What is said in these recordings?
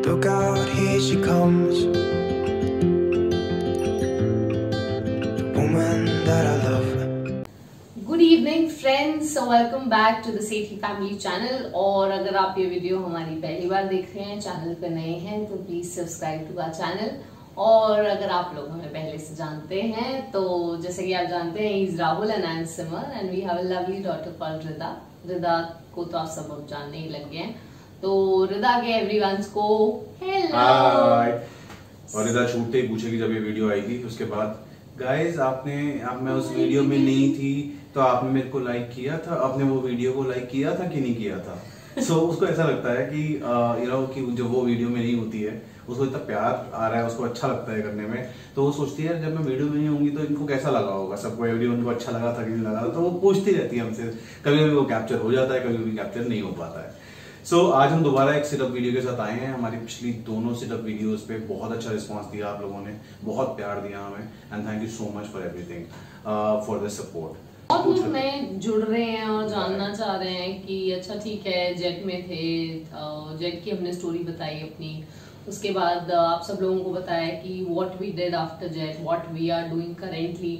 Look out, here she comes, the woman that I love. Good evening friends, welcome back to the Sethi family channel. और अगर आप ये video हमारी पहली बार देख रहे हैं, चैनल पे नए हैं तो please subscribe to our channel. और अगर आप लोग हमें पहले से जानते हैं तो जैसे कि आप जानते हैं, is Rahul and I am Simar and we have a lovely daughter called Rida. Rida को तो आप सब जानने ही लग गए हैं, तो रिदा के एवरीवन्स को हेलो। और रिदा छूटते ही पूछेगी जब ये वीडियो आएगी उसके बाद, गाइस मैं उस वीडियो में नहीं थी तो आपने मेरे को लाइक किया था, आपने वो वीडियो को लाइक किया था कि नहीं किया था। सो उसको ऐसा लगता है कि कि जो वो वीडियो में नहीं होती है उसको इतना प्यार आ रहा है, उसको अच्छा लगता है करने में। तो वो सोचती है जब मैं वीडियो में नहीं होंगी तो इनको कैसा लगा होगा, सबको एवरीवन को अच्छा लगा था कि नहीं लगा। तो वो पूछती रहती है हमसे, कभी कभी वो कैप्चर हो जाता है, कभी कभी कैप्चर नहीं हो पाता है। सो आज हम दोबारा एक सिटअप वीडियो के साथ आए हैं। हमारी पिछली दोनों सिटअप वीडियोस पे बहुत अच्छा रिस्पांस दिया आप लोगों ने, बहुत प्यार दिया हमें, and thank you so much for everything, for the support. बहुत लोग नए जुड़ रहे हैं और जानना चाह रहे हैं कि अच्छा ठीक है, जेट में थे, जेट की हमने स्टोरी बताई अपनी, उसके बाद आप सब लोगों को बताया कि what we did after Jet, what we are doing currently.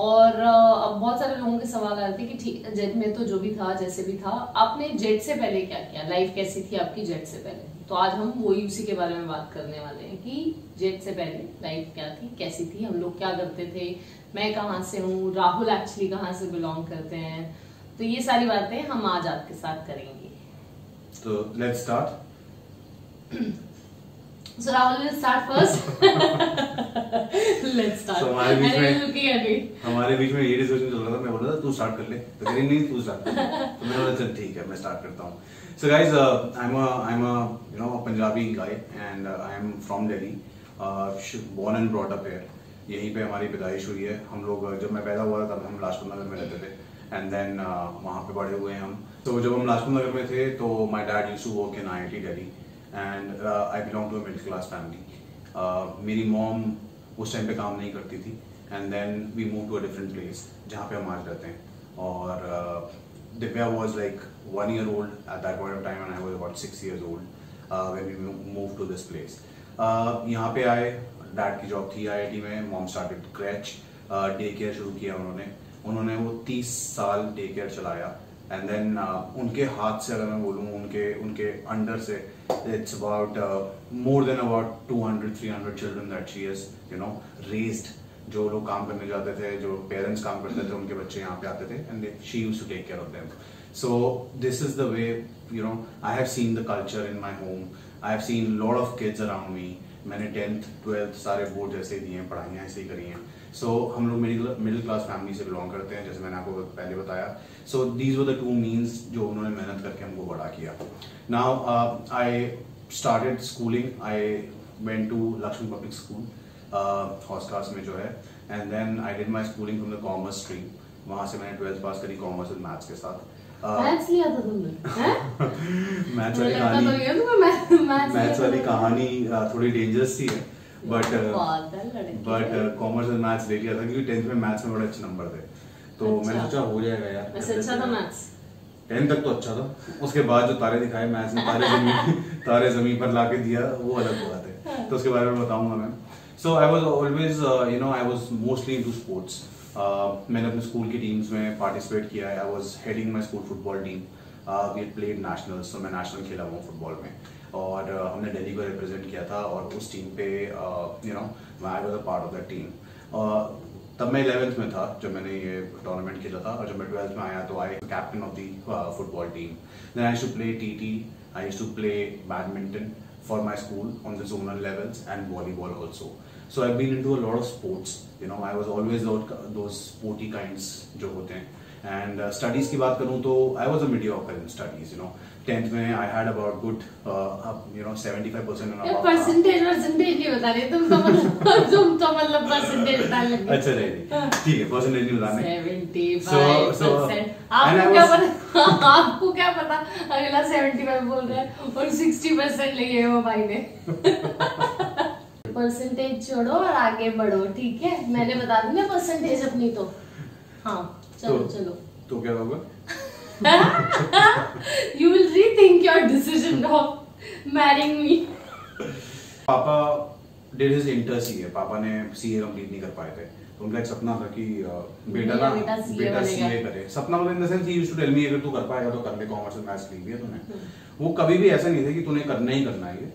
और अब बहुत सारे लोगों के सवाल आ रहे थे कि ठीक जेट में तो जो भी था जैसे भी था, आपने जेट से पहले क्या किया, लाइफ कैसी थी आपकी जेट से पहले। तो आज हम वही उसी के बारे में बात करने वाले हैं कि जेट से पहले लाइफ क्या थी, कैसी थी, हम लोग क्या करते थे, मैं कहाँ से हूँ, राहुल एक्चुअली कहाँ से बिलोंग करते हैं। तो ये सारी बातें हम आज आपके साथ करेंगे। तो let's start. So Rahul will start first. Let's start. So हमारे बीच में ये डिस्कशन चल रहा था, मैं बोल रहा था तू स्टार्ट कर ले, तो कह रही नहीं तू स्टार्ट कर। तो मैंने बोला चल ठीक है मैं स्टार्ट करता हूँ। So guys, I'm a Punjabi guy and I am from Delhi, born and brought up here. यहीं पे हमारी पैदाइश हुई है। हम लोग जब मैं पैदा हुआ था तब हम लाजपत नगर में रहते थे एंड देन वहाँ पे बड़े हुए हैं हम। तो जब हम लाजपत नगर में थे तो my dad used to work in IIT Delhi and I belong to a middle class family. मेरी मॉम उस टाइम पे काम नहीं करती थी and then we move to a different place जहाँ पे हम आज रहते हैं। और Divya was like 1 year old at that point of time and I was about 6 years old when we moved to this place. यहाँ पे आए, डैड की जॉब थी IIT में, मॉम स्टार्टेड क्रैच, डे केयर शुरू किया उन्होंने वो 30 साल डे केयर चलाया एंड देन उनके हाथ से अगर मैं बोलूँ, उनके अंडर से it's about more than about 200-300 children that she has raised. जो लोग काम करने जाते थे, जो पेरेंट्स काम करते थे, उनके बच्चे यहाँ पे आते थे and she used to take care of them. So this is the way I have seen the culture in my home. I have seen a lot of kids around me. मैंने 10th 12th सारे board जैसे दिए हैं, पढ़ाइयाँ ऐसे ही करी हैं। So हम लोग मिडिल क्लास फैमिली से बिलोंग करते हैं, जैसे मैंने आपको पहले बताया। So these were the two means जो उन्होंने मेहनत करके हमको बड़ा किया। Now I started schooling. I went to Lakshmi Public School, हॉस्कास में जो है, and then I did my schooling from the commerce stream. वहाँ से मैंने 12th पास करी कॉमर्स विद मैथ्स के साथ। मैथ्स लिया था तुमने? मैथ्स वाली कहानी थोड़ी डेंजरस सी है, बट कॉमर्स एंड मैथ्स ले लिया था क्योंकि 10th में मैथ्स में बड़े अच्छे नंबर थे। तो मैंने सोचा हो जाएगा यार। वैसे अच्छा था मैथ्स? 10th तक तो अच्छा था, उसके बाद जो तारे दिखाए मैथ्स में, तारे जमीन पर लाके दिया, वो अलग बात है। तो उसके बारे में बताऊंगा मैं। So I was always I was mostly into sports. मैंने अपने स्कूल की टीम्स में पार्टिसिपेट किया है। I was heading my school football team. We had played nationals, तो मैं नेशनल खेला हुआ फुटबॉल में और हमने दिल्ली को रिप्रेजेंट किया था। और उस टीम पे I was a part of that team. तब मैं 11th में था जब मैंने ये टूर्नामेंट खेला था, और जब मैं 12th में आया तो I captain of the football team. Then I used to play TT, I used to play badminton for my school on the zonal levels and volleyball also. So I've been into a lot of sports. I was always those sporty kinds जो होते हैं. And studies की बात करूँ तो I was a mediocre in studies. 10th में I had about good 75% and above. Percentage नहीं बता रहे तुम तो मतलब परसेंटेज बता लगे। अच्छा नहीं ठीक है, परसेंटेज नहीं बताने। 75%। आपको क्या पता अगला 75 बोल रहा है और 60% लिए हो भाई ने। परसेंटेज छोड़ो और आगे बढ़ो, ठीक है? मैंने बता दी ना परसेंटेज अपनी तो। हाँ चलो तो क्या होगा? You will rethink your decision of marrying me. पापा डिड हिज इंटर सीए, पापा ने सीए कंप्लीट नहीं कर पाए थे, तो उनका एक सपना था कि बेटा सीए करे। सपना मतलब in the sense he used to tell me अगर तू कर पाएगा तो कर ले, कॉमर्स एंड मैथ्स ली है तूने। वो कभी भी ऐसा नहीं था कि तूने करना ही करना है ये,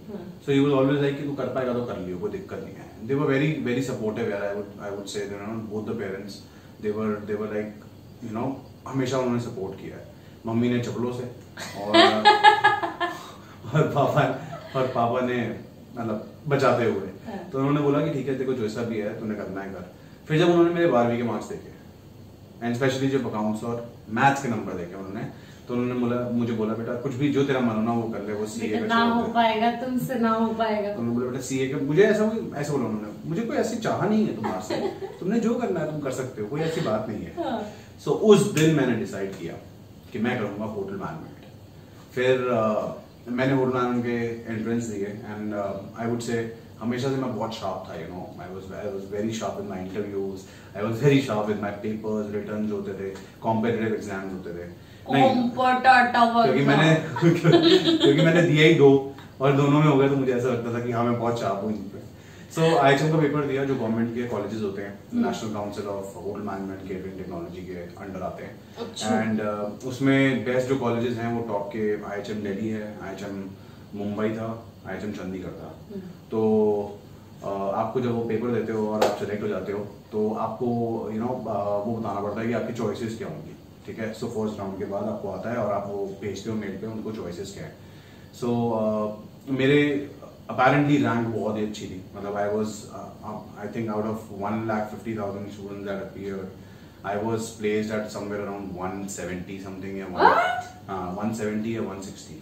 सो ही वाज ऑलवेज लाइक कि तू कर पाएगा तो कर लियो, कोई दिक्कत नहीं है। दे वर वेरी वेरी सपोर्टिव यार, आई वुड से both the parents, they were like you no हमेशा उन्होंने सपोर्ट किया है। मम्मी ने चपलों से और पापा ने मतलब बचाते हुए, तो उन्होंने बोला कि ठीक है देखो जैसा भी है तूने करना है कर। फिर जब उन्होंने मेरे 12वीं के मार्क्स देखे एंड स्पेशली जब अकाउंट्स और मैथ्स के नंबर देखे उन्होंने, तो उन्होंने मुझे बोला बेटा कुछ भी जो तेरा मन हो ना वो कर ले, वो सीए का ना हो पाएगा तुमसे, ना हो पाएगा। तो उन्होंने बोला बेटा सीए का, मुझे ऐसा बोला उन्होंने, मुझे कोई ऐसी चाह नहीं है तुम्हारे से, तुमने जो करना है तुम कर सकते हो, कोई ऐसी बात नहीं है। सो उस दिन मैंने डिसाइड किया कि मैं करूंगा होटल मैनेजमेंट। फिर मैंने होटल मैनेजमेंट के एंट्रेंस दिए एंड आई वुड से हमेशा से मैं बहुत शार्प था, you know I was very sharp in my interviews, I was very sharp with my papers, returns होते थे, कॉम्पिटिटिव एग्जाम्स होते थे। क्योंकि मैंने दिया ही 2 और दोनों में हो गया, तो मुझे ऐसा लगता था कि हाँ मैं बहुत शार्प हूँ इन पे। सो आईएचएम का पेपर दिया, जो गवर्नमेंट के कॉलेजेस होते हैं, national council of hotel management catering technology के अंडर आते हैं, एंड उसमें बेस्ट जो कॉलेजेस हैं वो टॉप के आईएचएम दिल्ली है, आईएचएम मुंबई था, आईएचएम चंडीगढ़ था। तो आपको जब वो पेपर देते हो और आप सेलेक्ट हो जाते हो तो आपको यू नो वो बताना पड़ता है कि आपकी चॉइसेस क्या होंगी, ठीक है। सो फर्स्ट राउंड के बाद आपको आता है और आप वो भेजते हो मेल पे उनको चॉइसेस क्या है। सो मेरे apparently रैंक बहुत ही अच्छी थी, मतलब I think out of 1,50,000 students that appeared, I was placed at somewhere around 170 something या 170 या 160।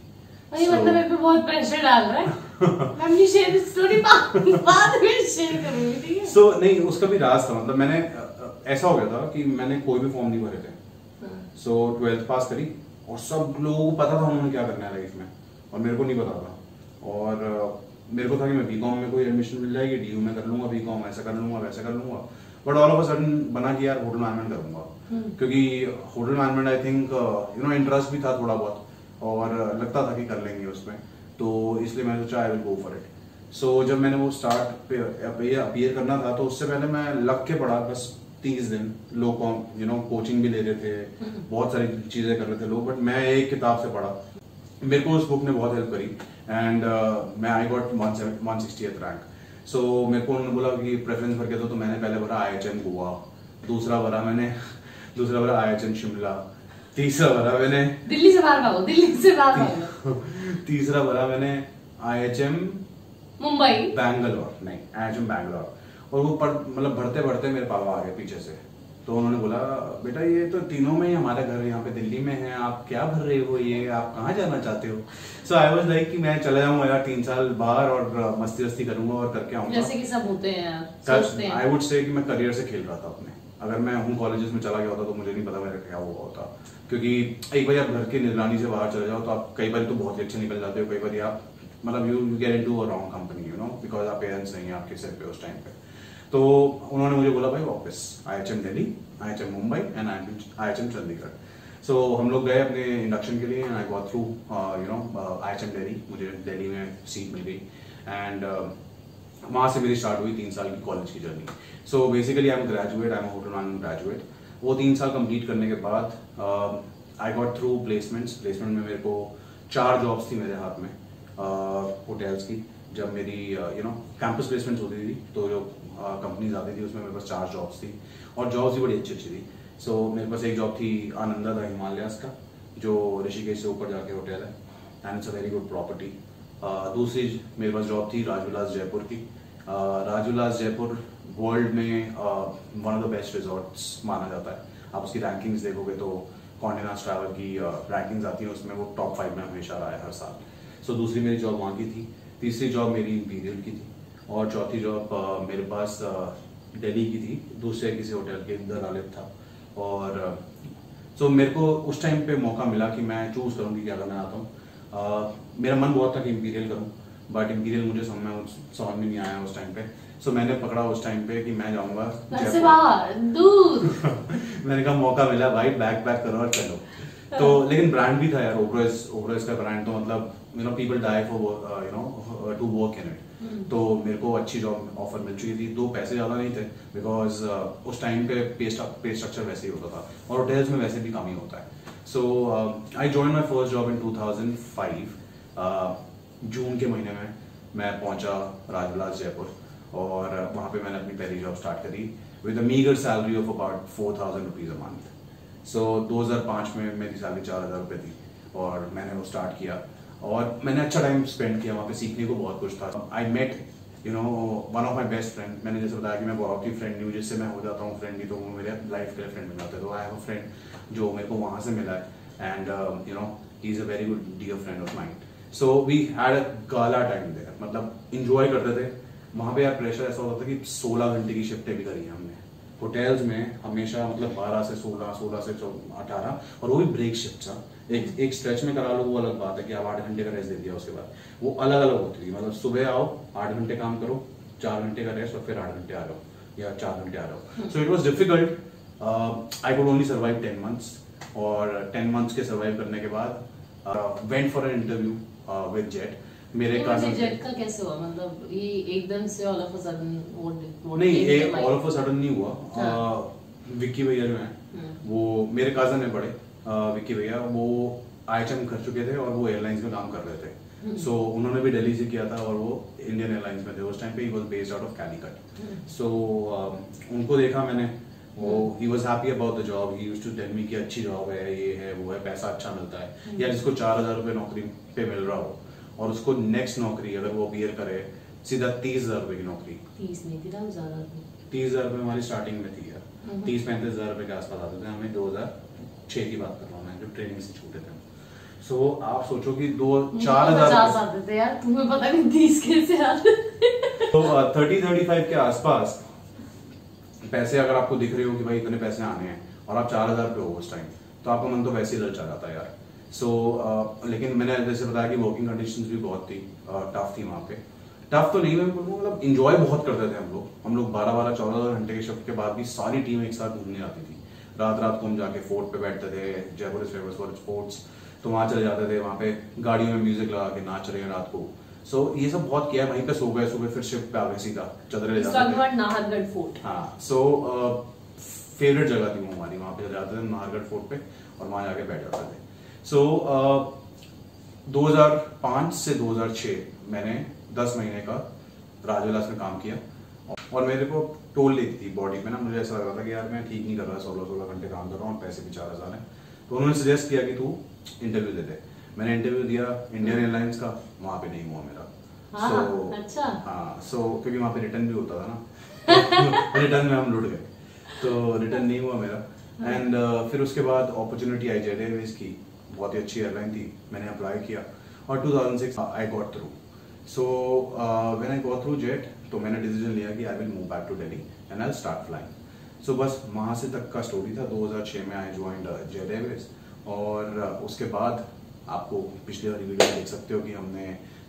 मतलब मेरे पे बहुत प्रेशर डाल रहा है। मैं अपनी शेयर स्टोरी बाद में शेयर करूंगी, ठीक है। सो नहीं, उसका भी राज था, मतलब मैंने ऐसा हो गया था कि मैंने कोई भी फॉर्म नहीं भरे थे। सो 12th पास करी और सब लोगों को पता था उन्होंने क्या करना है लाइफ में, और मेरे को नहीं पता था। और मेरे को था कि मैं बीकॉम में कोई एडमिशन मिल जाएगी, डीयू में कर लूंगा बीकॉम, ऐसा कर लूंगा वैसा कर लूंगा, but all of a sudden बना कि यार होटल मैनेजमेंट करूंगा। क्योंकि hotel management I think you know interest भी था थोड़ा बहुत, और लगता था कि कर लेंगे उसमें, तो इसलिए मैंने सोचा I will go for it. So जब मैंने वो स्टार्ट पे अपीयर करना था, तो उससे पहले मैं लग के पढ़ा बस 30 दिन। लोग यू नो कोचिंग भी ले रहे थे, बहुत सारी चीजें कर रहे थे लोग, बट मैं एक किताब से पढ़ा। मेरे को उस बुक ने बहुत हेल्प करी एंड मैं आई गॉट 160th रैंक। सो मेरे को उन्होंने बोला कि प्रेफरेंस भर के दो, तो मैंने पहले भरा आईएचएम गोवा, दूसरा भरा आईएचएम शिमला, तीसरा भरा मैंने दिल्ली से बाहर भागो, दिल्ली से बाहर भागो। तीसरा भरा मैंने आईएचएम मुंबई, बैंगलोर, नहीं आईएचएम बैंगलोर। और वो मतलब भरते भरते मेरे पापा आ गए पीछे से, तो उन्होंने बोला बेटा ये तो तीनों में ही हमारा घर यहाँ पे दिल्ली में है, आप क्या भर रहे हो, ये आप कहाँ जाना चाहते हो। सो आई वाज लाइक कि मैं चला जाऊंगा यार 3 साल बाहर और मस्ती वस्ती करूंगा और करके आऊंगा, जैसे कि सब होते हैं यार, सोचते हैं। आई वुड से कि मैं करियर से खेल रहा था अपने। अगर मैं उन कॉलेजेस में चला गया होता तो मुझे नहीं पता मेरा क्या हुआ होता, क्योंकि एक बार आप घर की निगरानी से बाहर चले जाओ तो आप कई बार तो बहुत ही अच्छे निकल जाते हो, कई बार आप मतलब you get into a wrong company, you know, because आप पेरेंट्स नहीं है आपके सिर पे उस टाइम पे। तो उन्होंने मुझे बोला भाई वापस IHM Delhi, IHM Mumbai and IHM Chandigarh. So हम लोग गए अपने इंडक्शन के लिए and I got through you know IHM Delhi, मुझे दिल्ली में सीट मिल गई एंड वहां से मेरी स्टार्ट हुई 3 साल की कॉलेज की journey. So basically I am graduate, I am hotel management graduate. वो 3 साल कंप्लीट करने के बाद आई गॉट थ्रू प्लेसमेंट्स में मेरे को 4 जॉब्स थी मेरे हाथ में होटल्स की। जब मेरी यू नो कैंपस प्लेसमेंट्स होती थी तो जो कंपनीज आती थी उसमें मेरे पास 4 जॉब्स थी और जॉब्स भी बड़ी अच्छी थी। सो मेरे पास एक जॉब थी आनंदा द हिमालयास का, जो ऋषिकेश से ऊपर जाके होटल है and it's a very good property. दूसरी मेरे पास जॉब थी राजविलास जयपुर की। राजविलास जयपुर वर्ल्ड में one of the best resorts माना जाता है। आप उसकी रैंकिंग्स देखोगे तो कॉन्डे नास्ट ट्रैवल की रैंकिंग्स आती हैं, उसमें वो टॉप 5 में हमेशा रहा है हर साल। सो दूसरी मेरी जॉब वहाँ की थी, तीसरी जॉब मेरी इंपीरियल की थी और चौथी जॉब मेरे पास दिल्ली की थी, दूसरे किसी होटल के दलालित था। और सो मेरे को उस टाइम पे मौका मिला कि मैं चूज करूँ कि क्या करना चाहता हूँ। मेरा मन बहुत था कि इंपीरियल करूँ, बट इंपीरियल मुझे समझ में नहीं आया उस टाइम पे। सो मैंने पकड़ा उस टाइम पे कि मैं जाऊंगा दूर। मैंने कहा मौका मिला भाई, बैग पैक करो और चलो। तो लेकिन ब्रांड भी था यार, ओब्रॉयज का ब्रांड, तो मतलब people die for to work in it. तो मेरे को अच्छी जॉब ऑफर मिल चुकी थी, 2 पैसे ज़्यादा नहीं थे बिकॉज उस टाइम पे पे स्ट्रक्चर वैसे ही होता था और होटल्स में वैसे भी कम ही होता है. So I join my first job in 2005. जून के महीने में मैं पहुंचा राजविलास जयपुर और वहाँ पे मैंने अपनी पहली जॉब स्टार्ट करी with a meager salary of about 4,000 rupees a month. So 2005 में मेरी सैलरी 4,000 रुपये थी और मैंने वो स्टार्ट किया और मैंने अच्छा टाइम स्पेंड किया वहाँ पे. सीखने को बहुत कुछ था. I met one of my best friend. मैंने जैसे बताया कि मैं बहुत ही फ्रेंड हूँ, जिससे मैं हो जाता हूँ फ्रेंडली तो वो मेरे लाइफ के लिए फ्रेंड बन जाते हैं. तो आई हैव अ फ्रेंड जो मेरे को वहाँ से मिला है and he is a very good dear friend of mine. So we had a gala time there. मतलब इंजॉय करते थे वहाँ पे. यार प्रेशर ऐसा होता था कि 16 घंटे की शिफ्टें भी करी हैं हमने होटल्स में हमेशा. मतलब 12 से 16, 16 से 18 और वो भी ब्रेक शिफ्ट. एक स्ट्रेच में करा लो वो अलग बात है कि आप 8 घंटे का रेस्ट दे दिया, उसके बाद वो अलग अलग होती थी. मतलब सुबह आओ 8 घंटे काम करो, 4 घंटे का रेस्ट और फिर 8 घंटे आ रहे हो या 4 घंटे आ रहे हो. So it was difficult. I could only survive 10 months और 10 months के सर्वाइव करने के बाद went for an interview with jet. मेरे कजन जेट का कैसे हुआ? मतलब ये एकदम से ऑल ऑफ अ सडन नहीं, ऑल ऑफ अ सडन नहीं हुआ. विक्की भैया जो हैं वो मेरे कजन है बड़े. विक्की भैया वो IHM कर चुके थे और वो एयरलाइंस में काम कर रहे थे. सो उन्होंने भी दिल्ली से किया था और वो इंडियन एयरलाइंस में थे उस टाइम पे. He was based out of Calicut. So उनको देखा मैंने. वो he was happy about the job. He used to tell me कि अच्छी जॉब है, ये है वो है, पैसा अच्छा मिलता है. या जिसको 4,000 रुपये नौकरी पे मिल रहा हो और उसको नेक्स्ट नौकरी अगर वो अपीयर करे सीधा 30,000 रुपये की नौकरी. 30 नहीं थी ना, ज्यादा थी. 30,000 रुपये हमारी स्टार्टिंग में थी यार. 30-35,000 रुपये के आसपास आते थे हमें. 2006 की बात कर रहा हूँ मैं, जब ट्रेनिंग से छूटे थे. सो आप सोचो कि 4,000 आते थे यार. तुम्हें पता नहीं 30 कैसे आते. तो 30-35 के आसपास पैसे अगर आपको दिख रहे हो कि भाई इतने पैसे आने हैं और आप 4,000 पे हो उस टाइम, तो आपका मन तो वैसे ही ललचा जाता है यार. सो लेकिन मैंने जैसे बताया कि वर्किंग कंडीशंस भी बहुत थी, टफ थी वहाँ पे. टफ तो नहीं मैं बोलूँ, मतलब इंजॉय बहुत करते थे हम लोग 12-12, 14 घंटे के शिफ्ट के बाद भी सारी टीम एक साथ घूमने आती थी. रात को हम जाके फोर्ट पे बैठते थे. Jaipur is famous for sports. तो वहाँ चले जाते थे. वहाँ पे गाड़ियों में म्यूजिक लगा के नाच रहे हैं रात को. सो ये सब बहुत किया. वहीं पे सो गए, सुबह फिर शिफ्ट पे आ गए सीधा चदरे ले जाते थे. नाहरगढ़ फोर्ट. हाँ. सो फेवरेट जगह थी वो हमारी. वहाँ पे जाते थे नाहरगढ़ फोर्ट पे और वहाँ जाके बैठ जाते थे. सो 2005 से 2006 मैंने 10 महीने का राजविलास में काम किया और मेरे को टोल लेती थी बॉडी पे ना. मुझे ऐसा लग रहा था कि यार मैं ठीक नहीं कर रहा, 16 घंटे काम कर रहा हूँ और पैसे भी 4,000 है. तो उन्होंने सजेस्ट किया कि तू इंटरव्यू दे दे. मैंने इंटरव्यू दिया इंडियन एयरलाइंस का. वहाँ पे नहीं हुआ मेरा. अच्छा. हाँ. सो क्योंकि वहाँ पे रिटर्न भी होता था ना. रिटर्न में हम लुट गए तो रिटर्न नहीं हुआ मेरा. एंड फिर उसके बाद अपॉर्चुनिटी आई जेट एयरवेज की. बहुत ही अच्छी एयरलाइन थी. मैंने अप्लाई किया और 2006 I got through. So when I got through Jet तो मैंने डिसीजन लिया कि I will move back to Delhi and I start flying. So बस वहाँ से तक का स्टोरी था. 2006 में आई ज्वाइंड जेट एयरवेज और उसके बाद आपको पिछली वाली वीडियो देख सकते हो कि हमने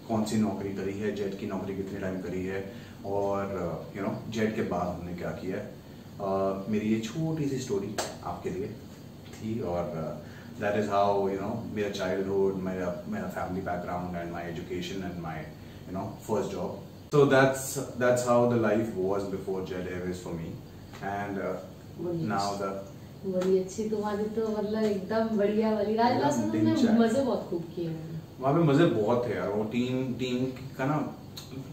कौन सी नौकरी करी है, जेट की नौकरी कितने टाइम करी है और जेट के बाद हमने क्या किया है. मेरी ये छोटी सी स्टोरी आपके लिए थी और that is how मेरा childhood, मेरा family background and my education and my first job. So that's how the life was before Jet Airways for me and now the बड़ी अच्छी तुम्हारी तो मतलब एकदम बढ़िया वाली. राजविलास में तुमने मजे बहुत खूब किए. वहाँ पे मजे बहुत थे यार. वो टीम का ना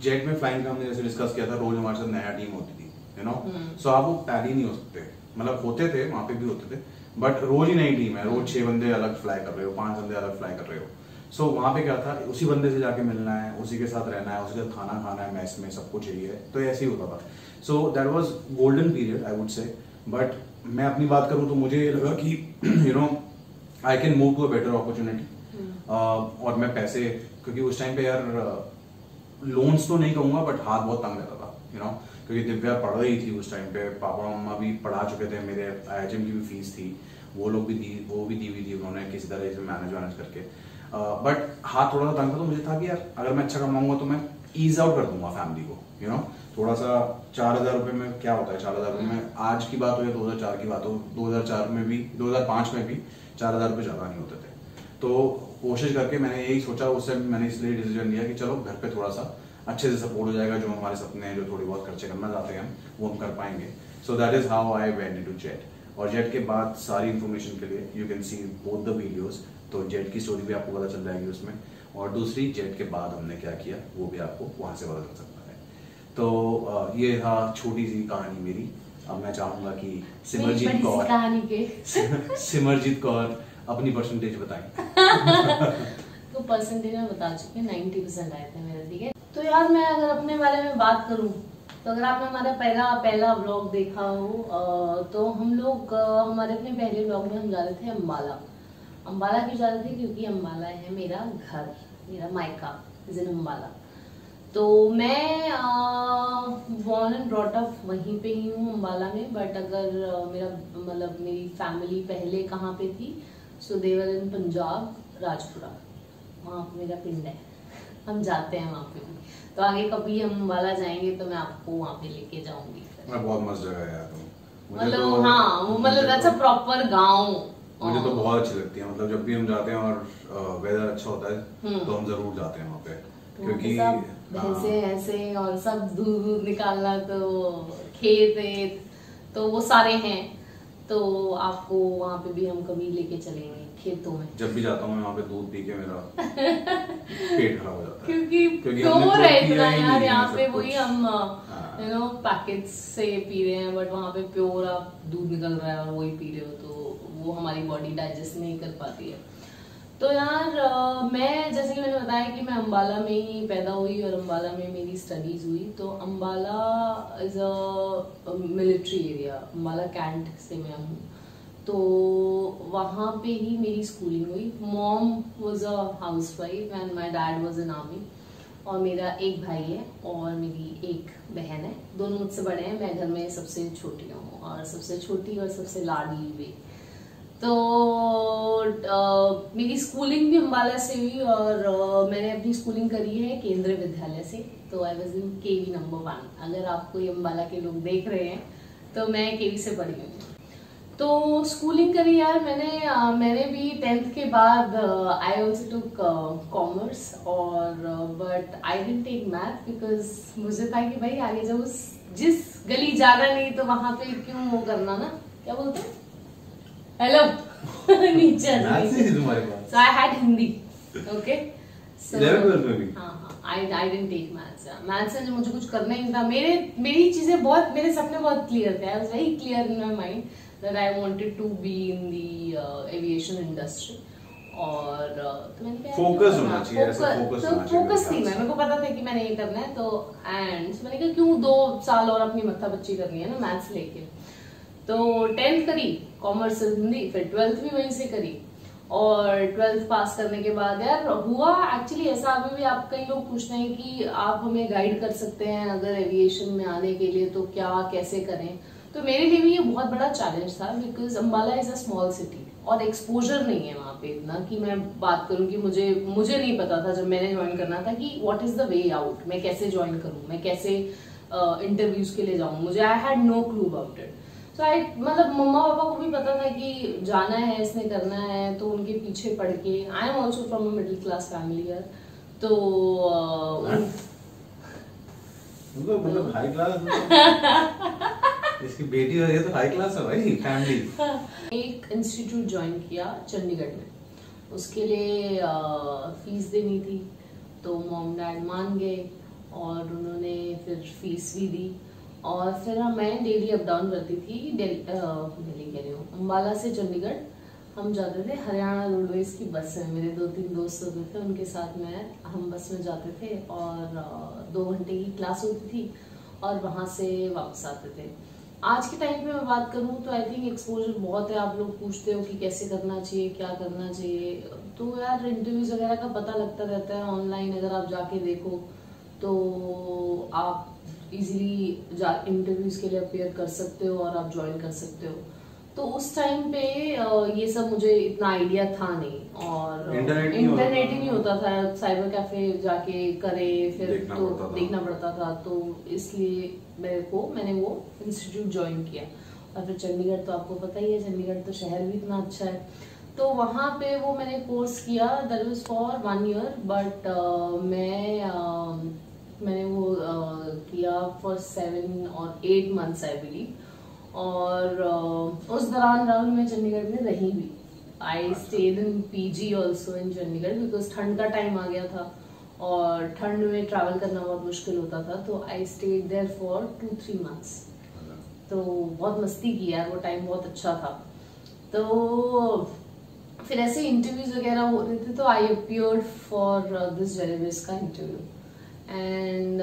जेट में फ्लाइंग का हमने जैसे डिस्कस किया था, रोज हमारे साथ नया टीम होती थी. सो आप वो टैली नहीं हो सकते. मतलब होते थे वहाँ पे भी होते थे बट रोज ही नई टीम है. रोज 6 बंदे अलग फ्लाई कर रहे हो, 5 बंदे अलग फ्लाई कर रहे हो. सो वहाँ पे क्या था, उसी बंदे से जाके मिलना है, उसी के साथ रहना है, उसी के साथ खाना खाना है, मैस में सब कुछ चाहिए. तो ऐसे ही होता था. So that was golden period I would say. But मैं अपनी बात करूँ तो मुझे ये लगा कि I can move to a better opportunity. और मैं पैसे, क्योंकि उस टाइम पे यार लोन्स तो नहीं कहूँगा बट हाथ बहुत तंग रहता था क्योंकि दिव्या पढ़ रही थी उस टाइम पे. पापा मम्मा भी पढ़ा चुके थे. मेरे IHM की भी फीस थी, वो भी दी हुई थी उन्होंने किसी तरह से मैनेज करके. बट हाथ थोड़ा सा तंग था. तो मुझे था कि यार अगर मैं अच्छा कमाऊंगा तो मैं ईज आउट कर दूंगा फैमिली को. थोड़ा सा 4,000 रुपये में क्या होता है. 4,000 रुपये में आज की बात हो या 2004 की बात हो, 2004 में भी 2005 में भी 4,000 रुपये ज्यादा नहीं होते थे. तो कोशिश करके मैंने यही सोचा, उससे मैंने इसलिए डिसीजन लिया कि चलो घर पे थोड़ा सा अच्छे से सपोर्ट हो जाएगा, जो हमारे सपने हैं, जो थोड़ी बहुत खर्चे करना चाहते हैं वो हम कर पाएंगे। So that is how I went into jet. और जेट के बाद सारी इन्फॉर्मेशन के लिए you can C both the videos, तो जेट की स्टोरी भी आपको पता चल जाएगी उसमें, और दूसरी जेट के बाद हमने क्या किया वो भी आपको वहां से पता चल सकता है। तो ये था छोटी सी कहानी मेरी। अब मैं चाहूंगा कि सिमरजीत कौर सिमरजीत कौर अपनी परसेंटेज बताएं। तो परसेंटेज में बता चुके 90% आए थे मेरे, ठीक है। तो यार मैं अगर अपने बारे में बात करूं तो अगर आपने हमारा पहला व्लॉग देखा हो तो हम लोग हमारे अपने पहले व्लॉग में हम जा रहे थे अम्बाला क्यों जा रहे थे? क्योंकि अम्बाला है मेरा घर, मेरा मायका इज इन अम्बाला। तो मैं बॉर्न एंड ब्रॉट अप वहीं पे ही हूँ अम्बाला में, बट अगर मेरा मतलब मेरी फैमिली पहले कहाँ पे थी, सो देवर इन पंजाब, राजपुरा, वहाँ पे मेरा पिंड है, हम जाते हैं वहाँ पे भी। तो आगे कभी हम अम्बाला जाएंगे तो मैं आपको वहाँ पे लेके जाऊंगी। बहुत मस्त जगह है यार, मतलब हाँ वो मतलब दैट्स अ प्रॉपर गाँव। मुझे तो बहुत अच्छी लगती है, मतलब जब भी हम जाते हैं और वेदर अच्छा होता है तो हम जरूर जाते हैं वहाँ पे, क्योंकि भैंसे ऐसे और सब दूध निकालना, तो खेत तो वो सारे हैं, तो आपको वहाँ पे भी हम कभी लेके चलेंगे खेतों में। जब भी जाता हूँ मैं वहाँ पे दूध पी के मेरा पेट खराब हो जाता है, क्योंकि प्योर है इतना यार, यहाँ पे वही हम यू नो पैकेट्स से पी रहे हैं, बट वहाँ पे प्योर आप दूध निकल रहा है और वही पी रहे हो, तो वो हमारी बॉडी डाइजेस्ट नहीं कर पाती है। तो यार मैं जैसे कि मैंने बताया कि मैं अम्बाला में ही पैदा हुई और अम्बाला में मेरी स्टडीज हुई। तो Ambala is a military area, Ambala Cantt से मैं हूँ, तो वहाँ पे ही मेरी स्कूलिंग हुई। Mom was a housewife and my dad was in army, और मेरा एक भाई है और मेरी एक बहन है, दोनों मुझसे बड़े हैं। मैं घर में सबसे छोटी हूँ और सबसे छोटी और सबसे लाडली भी। तो मेरी स्कूलिंग भी अम्बाला से हुई और मैंने अपनी स्कूलिंग करी है केंद्रीय विद्यालय से, तो I was in KV number 1। अगर आपको ये अम्बाला के लोग देख रहे हैं तो मैं केवी से पढ़ी हूँ। तो स्कूलिंग करी यार मैंने भी 10th के बाद आई ऑल्सो टुक कॉमर्स, और but I didn't take math because मुझे था कि भाई आगे जब जिस गली जाना नहीं तो वहां पे क्यों वो करना ना, क्या बोलते हैं, हेलो नीचे so I had Hindi, okay, I didn't take maths से मुझे कुछ करना ही नहीं था। मेरी चीजें बहुत, मेरे सपने बहुत क्लियर थे, I was very clear in my mind that I wanted to be in the aviation industry. और तो मैंने क्या फोकस होना चाहिए, फोकस थी, मेरे को पता था कि मैंने ये करना है। तो एंड मैंने कहा क्यों 2 साल और अपनी मत्था बच्ची करनी है ना मैथ्स लेके। तो 10th करी कॉमर्स हिंदी, फिर 12th भी वहीं से करी, और 12th पास करने के बाद यार हुआ एक्चुअली ऐसा, अभी भी आप कई लोग पूछते हैं कि आप हमें गाइड कर सकते हैं अगर एविएशन में आने के लिए तो क्या कैसे करें। तो मेरे लिए भी ये बहुत बड़ा चैलेंज था because Ambala is a small city और एक्सपोजर नहीं है वहाँ पे इतना कि मैं बात करूँ कि मुझे नहीं पता था जब मैंने ज्वाइन करना था कि what is the way out, मैं कैसे ज्वाइन करूँ, मैं कैसे इंटरव्यूज के लिए जाऊँ, मुझे I had no clue about it. तो मतलब मम्मा पापा को भी पता था कि जाना है, इसने करना है, तो उनके पीछे पड़ के, I am also from a middle class family यार, तो मतलब हाई क्लास इसकी बेटी है तो हाई क्लास है भाई फैमिली। एक इंस्टीट्यूट ज्वाइन किया चंडीगढ़ में, उसके लिए फीस देनी थी, तो मॉम डैड मान गए और उन्होंने फिर फीस भी दी। और फिर मैं डेली अप डाउन करती थी, दिल्ली कह रही हूँ, अम्बाला से चंडीगढ़ हम जाते थे हरियाणा रोडवेज की बस में। मेरे 2-3 दोस्त होते थे, उनके साथ हम बस में जाते थे और 2 घंटे की क्लास होती थी और वहाँ से वापस आते थे। आज के टाइम पे मैं बात करूँ तो आई थिंक एक्सपोजर बहुत है। आप लोग पूछते हो कि कैसे करना चाहिए, क्या करना चाहिए, तो यार इंटरव्यूज वगैरह का पता लगता रहता है ऑनलाइन, अगर आप जाके देखो तो आप इजीली इंटरव्यूज के लिए अपेयर कर सकते हो और आप ज्वाइन कर सकते हो। तो उस टाइम पे ये सब मुझे इतना आइडिया था नहीं, और इंटरनेट ही नहीं होता था, साइबर कैफे जाके करे फिर देखना पड़ता था। तो इसलिए मैंने वो इंस्टीट्यूट ज्वाइन किया। और फिर चंडीगढ़ तो आपको पता ही है, चंडीगढ़ तो शहर भी इतना अच्छा है, तो वहाँ पे वो मैंने कोर्स किया, that was for 1 year, but मैंने वो किया for 7 or 8 months I believe. और उस दौरान राहुल मैं चंडीगढ़ में रही भी। I stayed in PG also in Chandigarh because ठंड का टाइम आ गया था और ठंड में ट्रैवल करना बहुत मुश्किल होता था, तो I stayed there for 2-3 months। तो बहुत मस्ती की यार, वो टाइम बहुत अच्छा था। तो फिर ऐसे इंटरव्यूज वगैरह हो रहे थे, तो आई अपीयर्ड फॉर दिस जेरेबिस का इंटरव्यू। एंड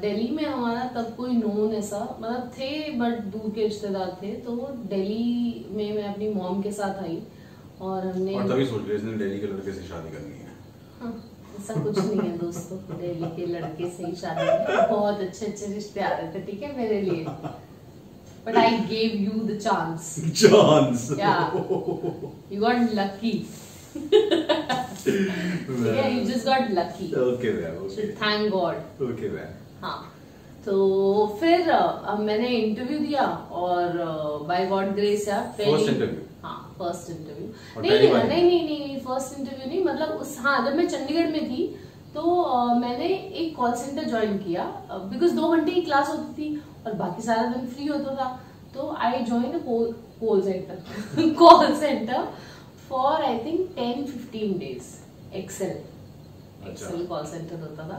दिल्ली में हमारा तब कोई नोन ऐसा मतलब थे, बट दूर के रिश्तेदार थे। तो दिल्ली में मैं अपनी मॉम के साथ आई और हमने, और तभी सोच लिया इसने दिल्ली के लड़के से शादी करनी है। हाँ, ऐसा कुछ नहीं है दोस्तों, दिल्ली के लड़के से ही शादी की। बहुत अच्छे अच्छे रिश्ते आ रहे थे, ठीक है, मेरे लिए। But I gave you the chance. Chance. Yeah. You got lucky. Yeah, you just got lucky. Okay man. Okay. So thank God. Okay man. हाँ, तो फिर मैंने इंटरव्यू दिया और बाय गॉड ग्रेस यार First interview. हाँ, फर्स्ट इंटरव्यू। और नहीं, फर्स्ट इंटरव्यू नहीं, मतलब उस, हाँ, जब मैं चंडीगढ़ में थी तो मैंने एक कॉल सेंटर ज्वाइन किया बिकॉज 2 घंटे की क्लास होती थी और बाकी सारा दिन फ्री होता था। तो I join call centre for I think 10-15 days। Excel call centre होता था।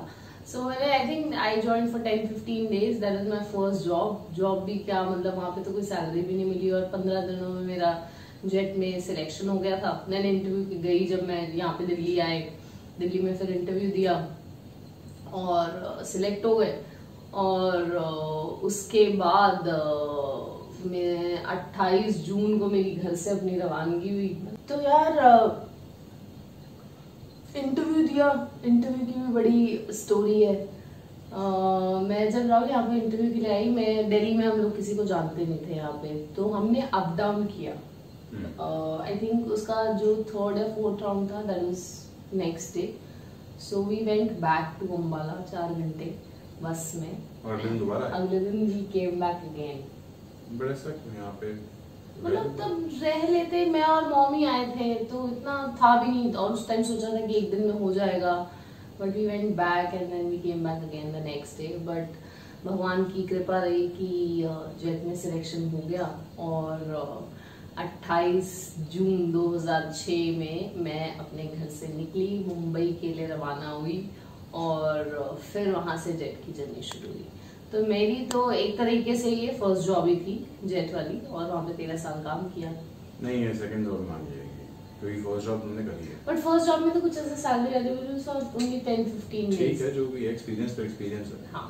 सो मैंने I think I join for 10-15 days। That is my first job भी क्या, मतलब वहां पे तो कोई सैलरी भी नहीं मिली और 15 दिनों में मेरा जेट में सिलेक्शन हो गया था। मैंने इंटरव्यू गई, जब मैं यहाँ पे दिल्ली आए, दिल्ली में फिर इंटरव्यू दिया और सिलेक्ट हो गए। और उसके बाद मैं 28 जून को मेरी घर से अपनी रवानगी हुई। तो यार इंटरव्यू दिया, इंटरव्यू की भी बड़ी स्टोरी है। मैं जब राहुल यहाँ पे इंटरव्यू के लिए आई, मैं दिल्ली में, हम लोग किसी को जानते नहीं थे यहाँ पे, तो हमने अप डाउन किया। आई थिंक उसका जो 3rd या 4th राउंड था, that was next day. So we went back to Ambala 4 घंटे बस में, और अगले दिन दोबारा अगले दिन वी केम बैक अगेन। बड़े सक यहाँ पे मतलब तब रह लेते, मैं और मॉम ही आए थे, तो इतना था भी नहीं, और उस टाइम सोचा था कि एक दिन में हो जाएगा, but we went back and then we came back again the next day. But भगवान की कृपा रही कि जेट में सिलेक्शन हो गया और 28 जून 2006 में मैं अपने घर से निकली, मुंबई के लिए रवाना हुई और फिर वहां से जेट की जर्नी शुरू हुई। तो मेरी तो एक तरीके से ये फर्स्ट जॉब ही थी जेट वाली, और वहाँ पे 13 साल काम किया। नहीं है, सेकंड जॉब मान जाएगी क्योंकि फर्स्ट जॉब तुमने करी है। बट फर्स्ट जॉब में तो कुछ ऐसा सैलरी ओनली 10-15 डेज। ठीक है, जो भी एक्सपीरियंस तो एक्सपीरियंस है। हाँ,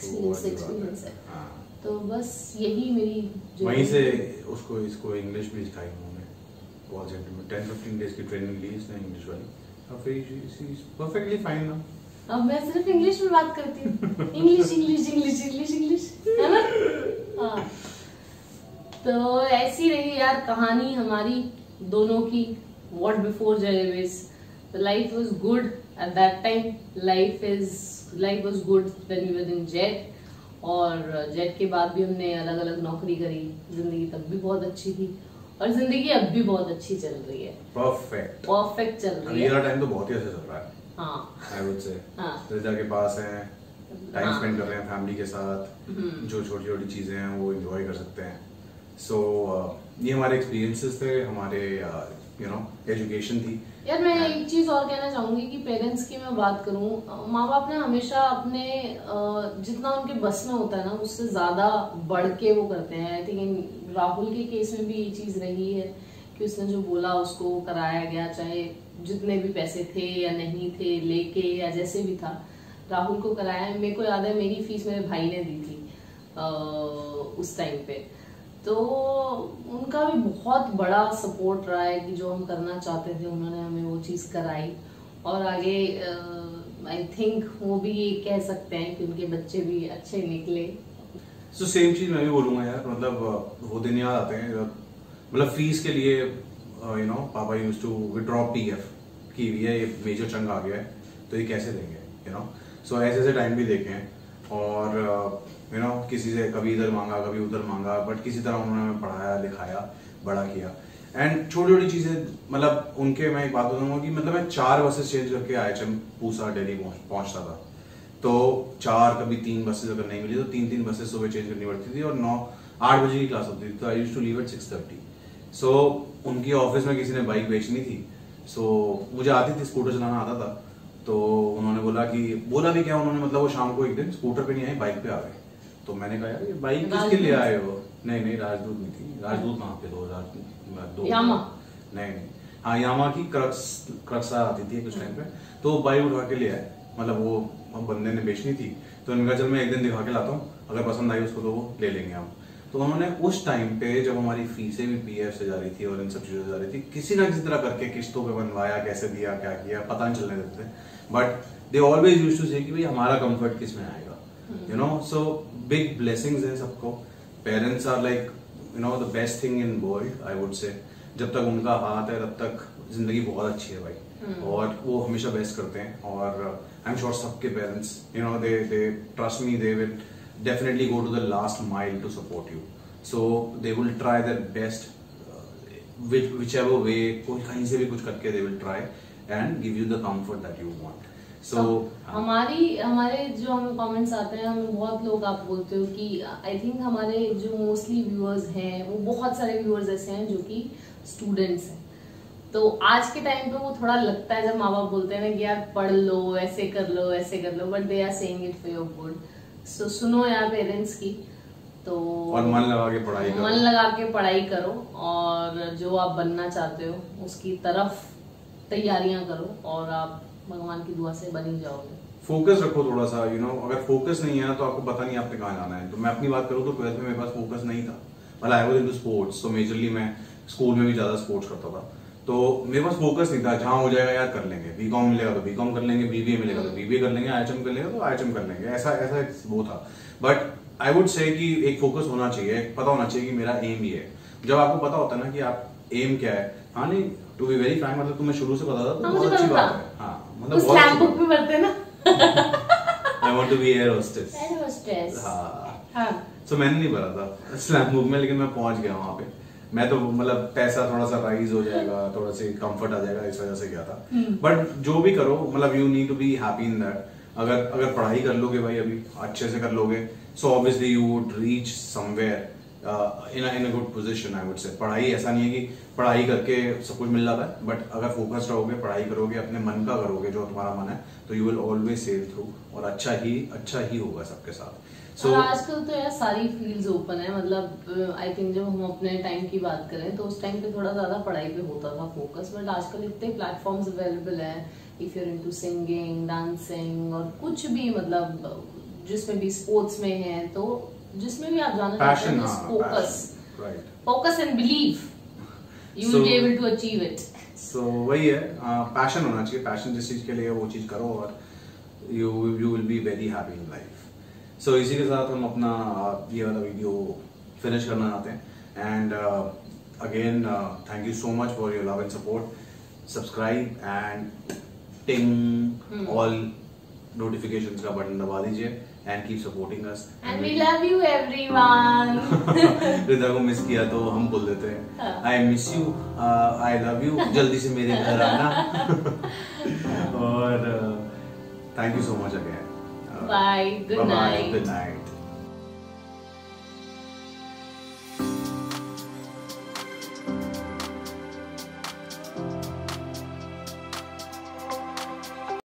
तो एक्सपीरियंस है। हाँ, तो बस यही मेरी वहीं से उसको इसको इंग्लिश भी सिखाई उन्होंने कॉल सेंटर में। 10-15 डेज की ट्रेनिंग ली इसने इंग्लिश वाली, और फिर she is perfectly fine now. अब मैं सिर्फ इंग्लिश में बात करती हूँ, इंग्लिश, है ना? हाँ, तो ऐसी रही यार कहानी हमारी दोनों की। What before Jaiveer, the life was good at that time. Life was good when we were in Jet. और जेट के बाद भी हमने अलग अलग नौकरी करी। जिंदगी तब भी बहुत अच्छी थी और जिंदगी अब भी बहुत अच्छी चल रही है। परफेक्ट चल रही है। अभी टाइम तो बहुत ही अच्छा चल रहा है। हाँ, आई वुड से हाँ, रिजा के पास है, टाइम स्पेंड कर रहे हैं फैमिली के साथ, जो छोटी छोटी चीजें हैं वो एंजॉय कर सकते हैं। सो ये हमारे एक्सपीरियंसेस थे, हमारे एजुकेशन थी। यार मैं एक चीज और कहना चाहूंगी कि पेरेंट्स की मैं बात करूं, माँ बाप ने हमेशा अपने जितना उनके बस में होता है ना, उससे ज्यादा बढ़ के वो करते हैं। आई थिंक राहुल के केस में भी ये चीज रही है कि उसने जो बोला उसको कराया गया, चाहे जितने भी पैसे थे या नहीं थे, लेके या जैसे भी था, राहुल को कराया। मेरे को याद है मेरी फीस मेरे भाई ने दी थी उस टाइम पे। तो उनका भी बहुत बड़ा सपोर्ट रहा है कि जो हम करना चाहते थे उन्होंने हमें वो चीज़ कराई। और आगे आई थिंक वो भी ये कह सकते हैं कि उनके बच्चे भी अच्छे निकले। सो सेम चीज मैं भी बोलूंगा यार, मतलब वो दिन याद आते हैं जब मतलब फीस के लिए पापा यूज्ड टू विड्रॉ पीएफ कि ये मेजर चंक आ गया है तो ये कैसे देंगे, सो ऐसे टाइम भी देखे हैं। और किसी से कभी इधर मांगा कभी उधर मांगा, बट किसी तरह उन्होंने हमें पढ़ाया लिखाया बड़ा किया। एंड छोटी छोटी चीजें, मतलब उनके, मैं एक बात बताऊंगा कि मतलब मैं 4 बसेस चेंज करके IHM पूसा दिल्ली पहुंचता था। तो 4 कभी 3 बसेस अगर नहीं मिली तो 3 बसेस सुबह चेंज करनी पड़ती थी, और 8 बजे की क्लास होती थी, तो I used to leave at 6:30। So उनकी ऑफिस में किसी ने बाइक बेचनी थी, सो मुझे आती थी, स्कूटर चलाना आता था। तो उन्होंने बोला भी क्या, उन्होंने मतलब वो शाम को एक दिन स्कूटर पे नहीं आई, बाइक पे आ गए। तो मैंने कहा यार ये बाइक किसके लिए आए हो? नहीं, राजदूत नहीं थी। राजदूत कहाँ पे? 2002 यामा। नहीं, हाँ यामा की क्रक्सा आती थी कुछ टाइम पे, तो बाइक उठा के ले आए। मतलब वो बंदे ने बेचनी थी, तो उन्होंने कहा चल मैं एक दिन दिखा के लाता हूँ, अगर पसंद आई उसको तो वो ले लेंगे हम। तो उन्होंने उस टाइम पे जब हमारी फीसें भी PF से जा रही थी और इन सब चीजों से जा रही थी, किसी ना किसी तरह करके किस्तों पे बनवाया, कैसे दिया, क्या किया, पता नहीं चलने देते। But they always used to say कि भाई हमारा कंफर्ट किस में आएगा, you know. So big blessings है सबको। Parents are like you know the best thing in world, I would say. जब तक उनका हाथ है तब तक जिंदगी बहुत अच्छी है भाई, और वो हमेशा बेस्ट करते हैं। और आई एम श्योर सबके parents you know they trust me, they will definitely go to the last mile to support you. So they will try their best, whichever way, कोई कहीं से भी कुछ करके they will try and give you the comfort that you want. So हमारे जो हमें comments आते हैं, हमें बहुत लोग आप बोलते हो कि आई थिंक हमारे जो मोस्टली व्यूअर्स हैं, वो बहुत सारे व्यूअर्स ऐसे हैं जो कि स्टूडेंट्स हैं। तो आज के टाइम पे वो थोड़ा लगता है जब माँ बाप बोलते हैं ना कि यार पढ़ लो, ऐसे कर लो, but they are saying it for your good. So सुनो यार पेरेंट्स की, तो और मन लगा के पढ़ाई करो, और जो आप बनना चाहते हो उसकी तरफ तैयारियां करो, और आप भगवान की दुआ से बन ही जाओगे। फोकस रखो थोड़ा सा, यू नो। अगर फोकस नहीं है तो आपको पता नहीं आपने कहाँ जाना है। तो मैं अपनी बात करूँ तो 12th में मेरे पास फोकस नहीं था। मतलब आई वाज इनटू स्पोर्ट्स, तो मेजरली मैं स्कूल में भी ज्यादा स्पोर्ट्स करता था, तो मेरे पास फोकस नहीं था। जहां हो जाएगा यार कर लेंगे, BCom मिलेगा तो BCom कर लेंगे, BBA मिलेगा तो BBA कर लेंगे, IHM कर लेंगे तो IHM कर लेंगे, ऐसा वो था। बट आई वुड से कि एक फोकस होना चाहिए, पता होना चाहिए कि मेरा एम ये है। जब आपको पता होता है ना कि आप एम क्या है, हाँ नहीं, टू बी वेरी फ्रैंक, मतलब तुम्हें शुरू से पता था, तो बहुत अच्छी बात है। हाँ, मतलब बहुत अच्छी बुक में पढ़ते ना I want to be air hostess. हाँ, सो मैंने नहीं पढ़ा था स्लैम बुक में, लेकिन मैं पहुंच गया वहां पे। मैं तो मतलब पैसा थोड़ा सा राइज हो जाएगा, थोड़ा सा कंफर्ट आ जाएगा, इस वजह से गया था। बट जो भी करो, मतलब you need to be happy in that. अगर पढ़ाई कर लोगे भाई, अभी अच्छे से कर लोगे, so obviously you would reach somewhere in a good position, I would से। पढ़ाई ऐसा नहीं है कि पढ़ाई करके सब कुछ मिल जाता है, बट अगर फोकस्ड रहोगे, पढ़ाई करोगे, अपने मन का करोगे, जो तुम्हारा मन है, तो you will always sail through, और अच्छा ही होगा सबके साथ। और आजकल तो यार सारी फील्ड्स ओपन है। मतलब आई थिंक जब हम अपने टाइम की बात करें तो उस टाइम पे थोड़ा ज्यादा पढ़ाई पे होता था फोकस, बट आजकल इतने प्लेटफॉर्म्स अवेलेबल हैं। If you are into singing, dancing, और कुछ भी, मतलब जिसमें भी स्पोर्ट्स में है, तो जिसमें भी आप जाना चाहते हैं, focus and believe, you will be able to achieve it. So वही है, पैशन होना चाहिए। पैशन जिस चीज के लिए वो चीज करो, और you will be very happy in life. So इसी के साथ हम अपना ये वाला वीडियो फिनिश करना चाहते हैं। And again thank you so much for your love and support. Subscribe and टिंग ऑल नोटिफिकेशंस का बटन दबा दीजिए, and keep supporting us. And we love you everyone. Rida को मिस किया तो हम बोल देते हैं I miss you, I love you, जल्दी से मेरे घर आना। और thank you so much again. Bye. Good night. Good night.